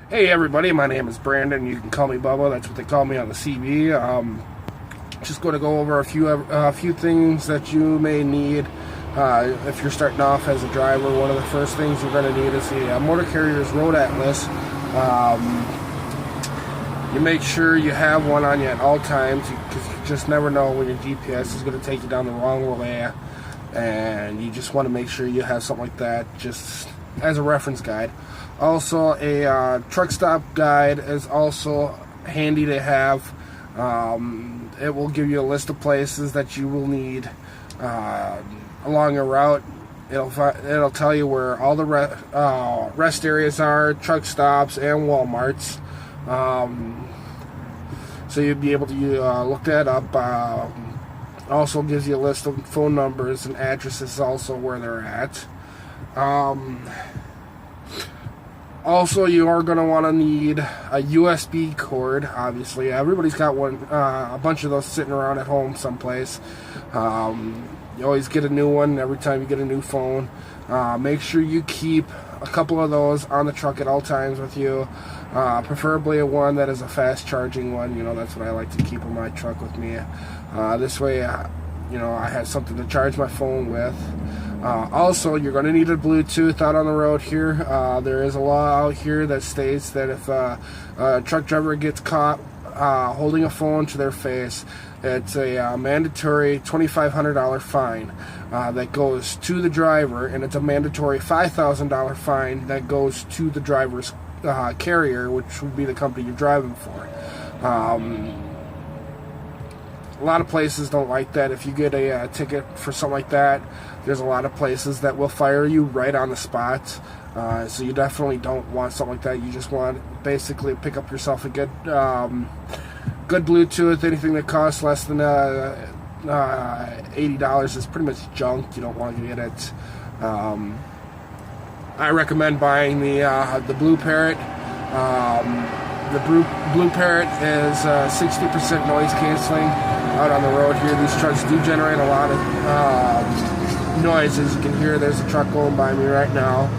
Hey everybody, my name is Brandon. You can call me Bubba. That's what they call me on the CV. Just going to go over a few things that you may need if you're starting off as a driver. One of the first things you're going to need is a motor carrier's road atlas. You make sure you have one on you at all times because you just never know when your GPS is going to take you down the wrong way, and you just want to make sure you have something like that just as a reference guide. Also, a truck stop guide is also handy to have. It will give you a list of places that you will need along a route. It'll tell you where all the rest areas are, truck stops, and Walmarts. So you'll be able to look that up. Also gives you a list of phone numbers and addresses, also where they're at. Also, you are going to want to need a USB cord. Obviously, everybody's got one, a bunch of those sitting around at home someplace. You always get a new one every time you get a new phone. Make sure you keep a couple of those on the truck at all times with you. Preferably a one that is a fast charging one. You know, that's what I like to keep in my truck with me. This way, you know, I have something to charge my phone with. Also, you're going to need a Bluetooth out on the road here. There is a law out here that states that if a truck driver gets caught holding a phone to their face, it's a mandatory $2,500 fine that goes to the driver, and it's a mandatory $5,000 fine that goes to the driver's carrier, which would be the company you're driving for. A lot of places don't like that. If you get a ticket for something like that, there's a lot of places that will fire you right on the spot. So you definitely don't want something like that. You just want basically pick up yourself a good Bluetooth. Anything that costs less than $80 is pretty much junk. You don't want to get it. I recommend buying the Blue Parrot. The Blue Parrot is 60% noise canceling out on the road here. These trucks do generate a lot of noise. As you can hear, there's a truck going by me right now.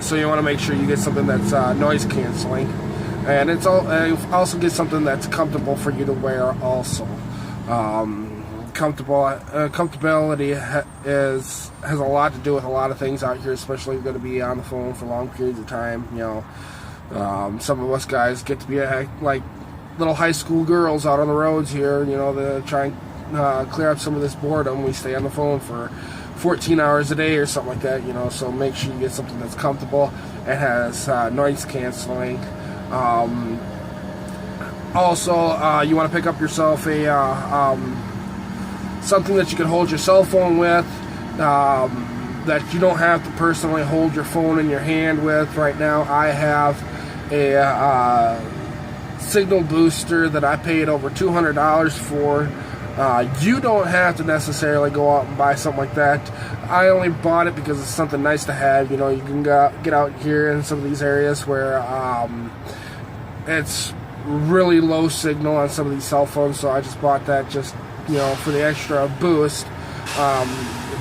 So you want to make sure you get something that's noise canceling, and also get something that's comfortable for you to wear also. Comfortability has a lot to do with a lot of things out here, especially if you're going to be on the phone for long periods of time. You know, some of us guys get to be like little high school girls out on the roads here. You know, to try and clear up some of this boredom. We stay on the phone for 14 hours a day or something like that. You know, so make sure you get something that's comfortable and has noise canceling. Also, you want to pick up yourself a something that you can hold your cell phone with, that you don't have to personally hold your phone in your hand with. Right now, I have a signal booster that I paid over $200 for. You don't have to necessarily go out and buy something like that. I only bought it because it's something nice to have. You know, you can get out here in some of these areas where it's really low signal on some of these cell phones, so I just bought that just, you know, for the extra boost.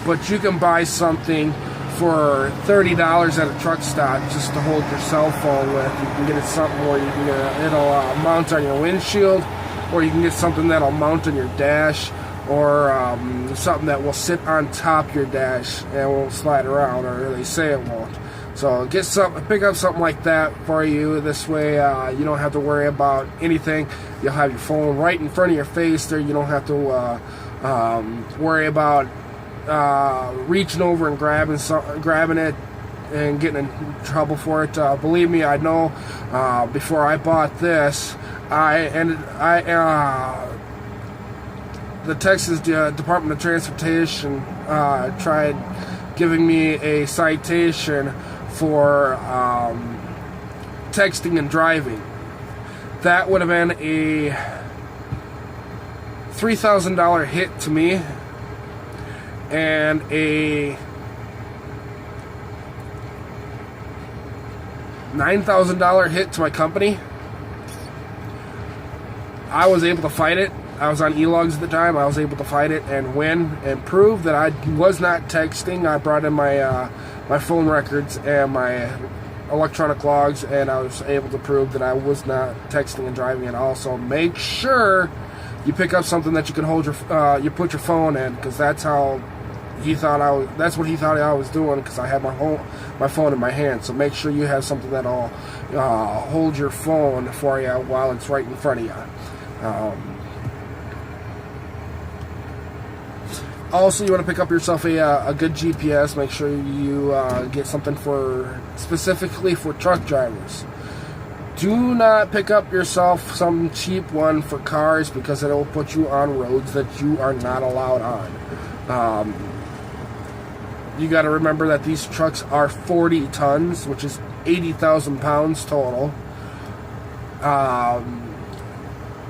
But you can buy something for $30 at a truck stop just to hold your cell phone with. You can get it something where you can it'll mount on your windshield, or you can get something that'll mount on your dash, or something that will sit on top of your dash and won't slide around, or they say it won't. So pick up something like that for you. This way you don't have to worry about anything. You'll have your phone right in front of your face there. You don't have to worry about reaching over and grabbing it and getting in trouble for it. Believe me, I know. Before I bought this, the Texas Department of Transportation tried giving me a citation for texting and driving. That would have been a $3,000 hit to me, and a $9,000 hit to my company. I was able to fight it. I was on e-logs at the time. I was able to fight it and win and prove that I was not texting. I brought in my my phone records and my electronic logs, and I was able to prove that I was not texting and driving at all. So make sure you pick up something that you can hold you put your phone in, because that's how he thought I was. That's what he thought I was doing, because I had my phone in my hand. So make sure you have something that'll hold your phone for you while it's right in front of you. Also, you want to pick up yourself a good GPS. Make sure you get something specifically for truck drivers. Do not pick up yourself some cheap one for cars, because it will put you on roads that you are not allowed on. You got to remember that these trucks are 40 tons, which is 80,000 pounds total.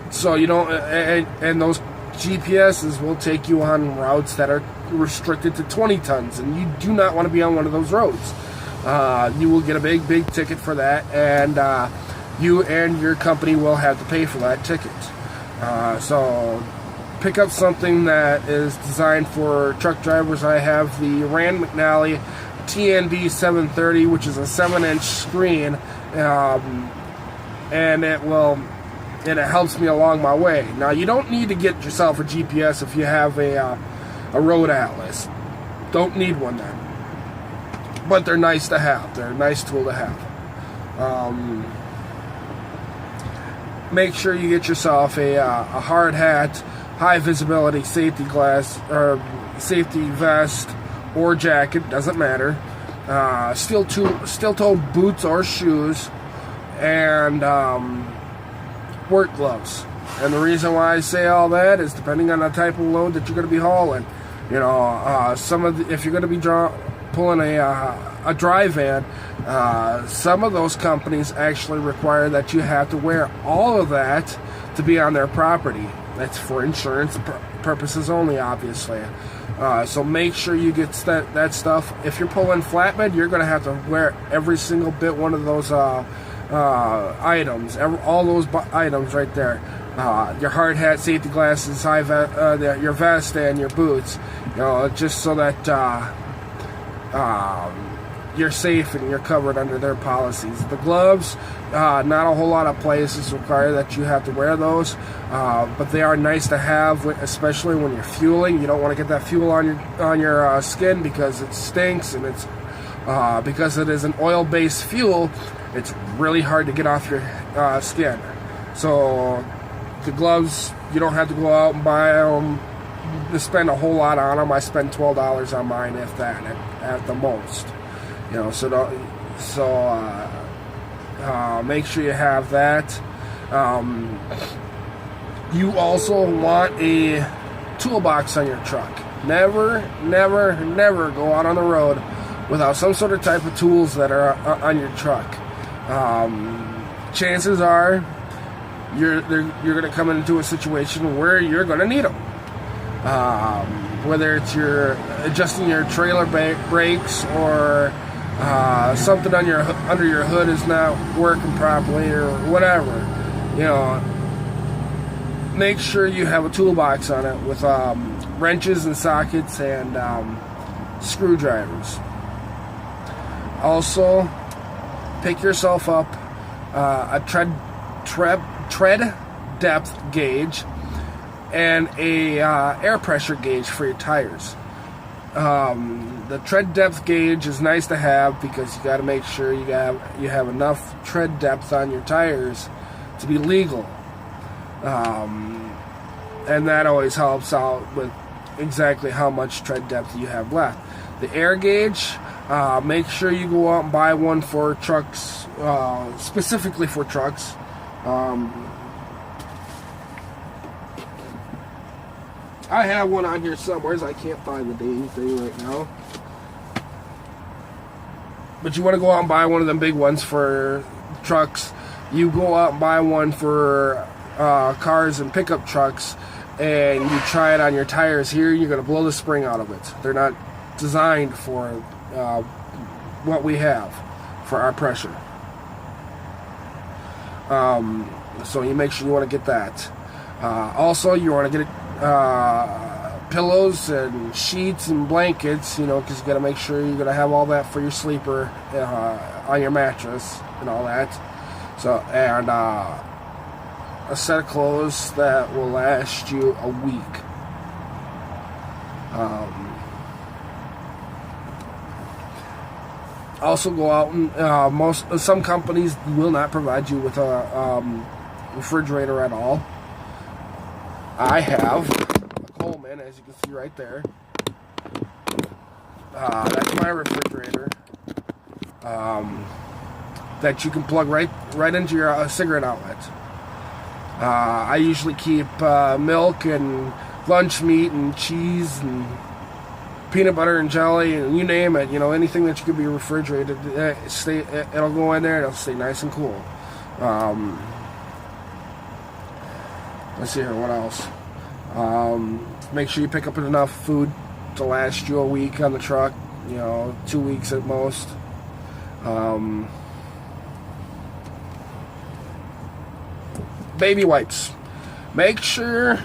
So you don't, and those GPSs will take you on routes that are restricted to 20 tons, and you do not want to be on one of those roads. You will get a big ticket for that, and you and your company will have to pay for that ticket. So pick up something that is designed for truck drivers. I have the Rand McNally TNV 730, which is a 7-inch screen, and it helps me along my way. Now, you don't need to get yourself a GPS if you have a road atlas. Don't need one then. But they're nice to have. They're a nice tool to have. Make sure you get yourself a hard hat, high visibility safety glass, or safety vest or jacket, doesn't matter. Steel-toed boots or shoes, and work gloves. And the reason why I say all that is depending on the type of load that you're going to be hauling. You know, if you're going to be pulling a dry van, some of those companies actually require that you have to wear all of that to be on their property. That's for insurance purposes only, obviously. So make sure you get that stuff. If you're pulling flatbed, you're going to have to wear every single bit one of those items, all those items right there. Your hard hat, safety glasses, your vest, and your boots. You know, just so that you're safe and you're covered under their policies. The gloves, not a whole lot of places require that you have to wear those, but they are nice to have, especially when you're fueling. You don't want to get that fuel on your skin, because it stinks, and it's because it is an oil-based fuel. It's really hard to get off your skin. So the gloves, you don't have to go out and buy them to spend a whole lot on them. I spend $12 on mine, if that, at the most. You know, make sure you have that. You also want a toolbox on your truck. Never go out on the road without some sort of type of tools that are on your truck. Chances are you're going to come into a situation where you're going to need them. Whether it's adjusting your trailer brakes, or something under your hood is not working properly, or whatever. You know, make sure you have a toolbox on it with wrenches and sockets and screwdrivers. Also, pick yourself up a tread depth gauge and a air pressure gauge for your tires. The tread depth gauge is nice to have, because you got to make sure you have enough tread depth on your tires to be legal, and that always helps out with exactly how much tread depth you have left. The air gauge, make sure you go out and buy one for trucks, specifically for trucks. I have one on here somewhere. I can't find the dang thing right now. But you want to go out and buy one of them big ones for trucks. You go out and buy one for cars and pickup trucks, and you try it on your tires here. You're going to blow the spring out of it. They're not designed for what we have for our pressure. So you make sure you want to get that. Also, you want to get pillows and sheets and blankets, you know, because you got to make sure you're going to have all that for your sleeper on your mattress and all that. So, and a set of clothes that will last you a week. Also, go out and some companies will not provide you with a refrigerator at all. I have a Coleman, as you can see right there. That's my refrigerator. That you can plug right into your cigarette outlet. I usually keep milk and lunch meat and cheese and peanut butter and jelly and you name it. You know, anything that you could be refrigerated, it'll go in there and it'll stay nice and cool. Let's see here, what else? Make sure you pick up enough food to last you a week on the truck. You know, 2 weeks at most. Baby wipes. Make sure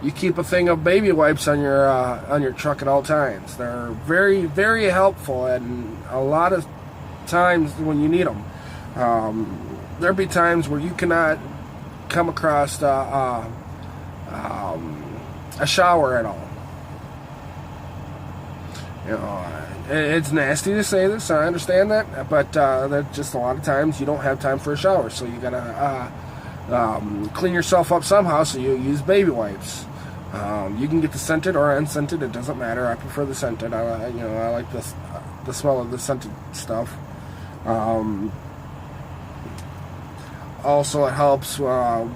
you keep a thing of baby wipes on your truck at all times. They're very, very helpful, and a lot of times when you need them. There'll be times where you cannot come across a shower at all. You know, it's nasty to say this, I understand that, but that's just a lot of times you don't have time for a shower, so you gotta clean yourself up somehow, so you use baby wipes. You can get the scented or unscented, it doesn't matter. I prefer the scented. I like the smell of the scented stuff. Also, it helps when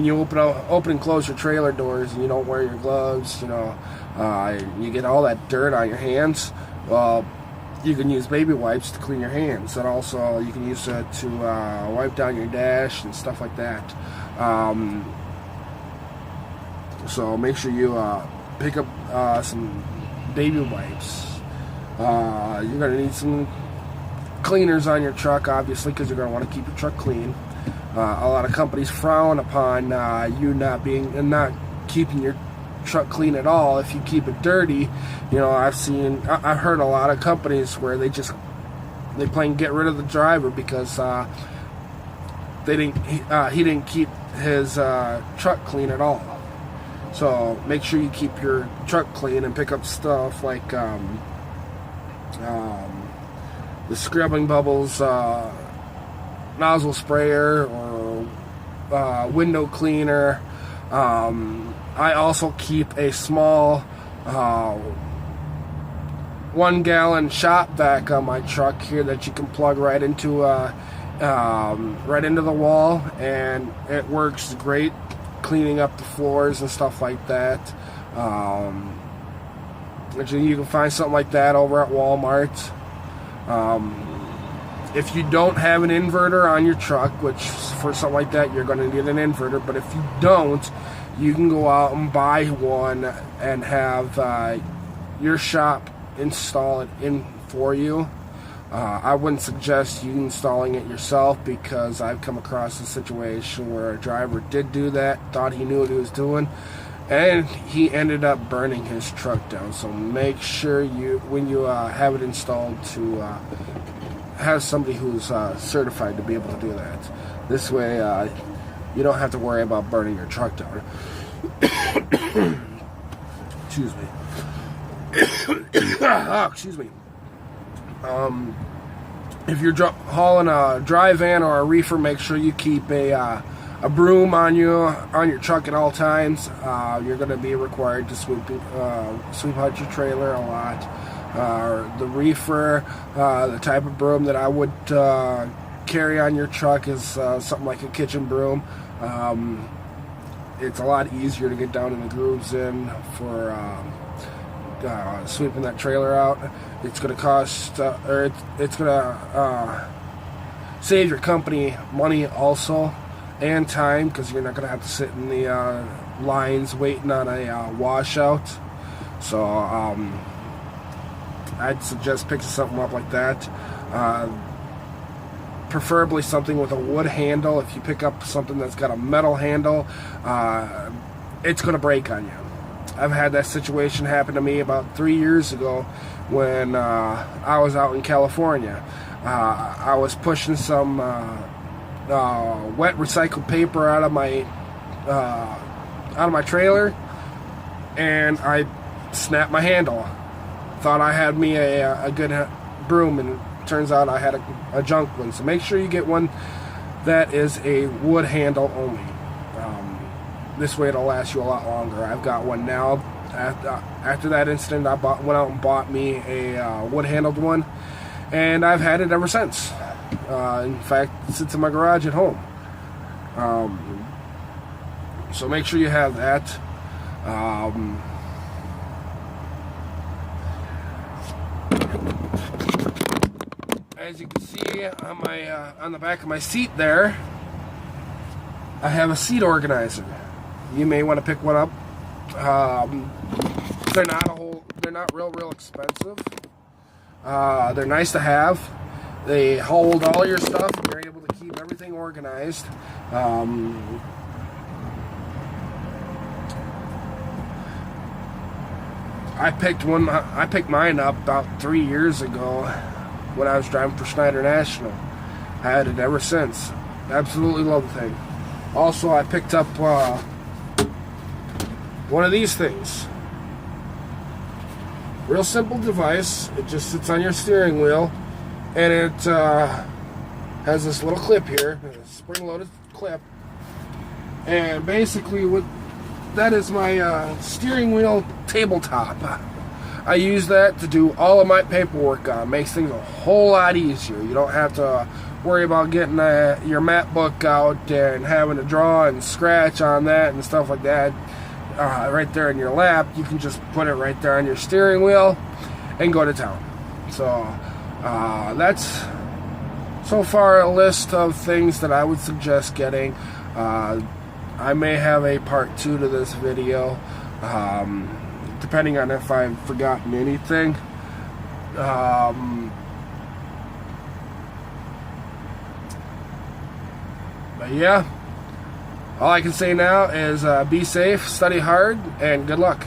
you open and close your trailer doors and you don't wear your gloves. You know, you get all that dirt on your hands. Well, you can use baby wipes to clean your hands, and also you can use it to wipe down your dash and stuff like that. So make sure you pick up some baby wipes. You're going to need some cleaners on your truck, obviously, because you're going to want to keep your truck clean. A lot of companies frown upon you not keeping your truck clean at all. If you keep it dirty, you know, I've heard a lot of companies where they plain get rid of the driver because he didn't keep his truck clean at all. So make sure you keep your truck clean and pick up stuff like the scrubbing bubbles nozzle sprayer or window cleaner. I also keep a small 1 gallon shop vac on my truck here that you can plug right into the wall, and it works great cleaning up the floors and stuff like that. You can find something like that over at Walmart. If you don't have an inverter on your truck, which for something like that you're going to need an inverter, but if you don't, you can go out and buy one and have your shop install it in for you. I wouldn't suggest you installing it yourself, because I've come across a situation where a driver did do that, thought he knew what he was doing, and he ended up burning his truck down. So make sure when you have it installed to have somebody who's certified to be able to do that. This way you don't have to worry about burning your truck down. Excuse me. Oh, excuse me. If you're hauling a dry van or a reefer, make sure you keep a broom on your truck at all times. You're going to be required to sweep out your trailer a lot. The reefer, the type of broom that I would carry on your truck is something like a kitchen broom. It's a lot easier to get down in the grooves in for sweeping that trailer out. It's going to cost, it's going to save your company money also, and time, because you're not going to have to sit in the lines waiting on a washout. So I'd suggest picking something up like that. Preferably something with a wood handle. If you pick up something that's got a metal handle, it's going to break on you. I've had that situation happen to me about 3 years ago when I was out in California. I was pushing some wet recycled paper out of my trailer, and I snapped my handle. Thought I had me a good broom, and it turns out I had a junk one. So make sure you get one that is a wood handle only. This way it'll last you a lot longer. I've got one now. After that incident, I went out and bought me a wood-handled one, and I've had it ever since. In fact, it sits in my garage at home. So make sure you have that. As you can see on the back of my seat there, I have a seat organizer. You may want to pick one up. They're not real expensive. They're nice to have. They hold all your stuff, and you're able to keep everything organized. I picked mine up about 3 years ago when I was driving for Schneider National. I had it ever since. Absolutely love the thing. Also, I picked up one of these things. Real simple device. It just sits on your steering wheel, and it has this little clip here, a spring-loaded clip. And basically, that is my steering wheel tabletop. I use that to do all of my paperwork on. Makes things a whole lot easier. You don't have to worry about getting your map book out and having to draw and scratch on that and stuff like that. Right there in your lap, you can just put it right there on your steering wheel and go to town. So that's so far a list of things that I would suggest getting. I may have a part 2 to this video, depending on if I've forgotten anything. But yeah, all I can say now is be safe, study hard, and good luck.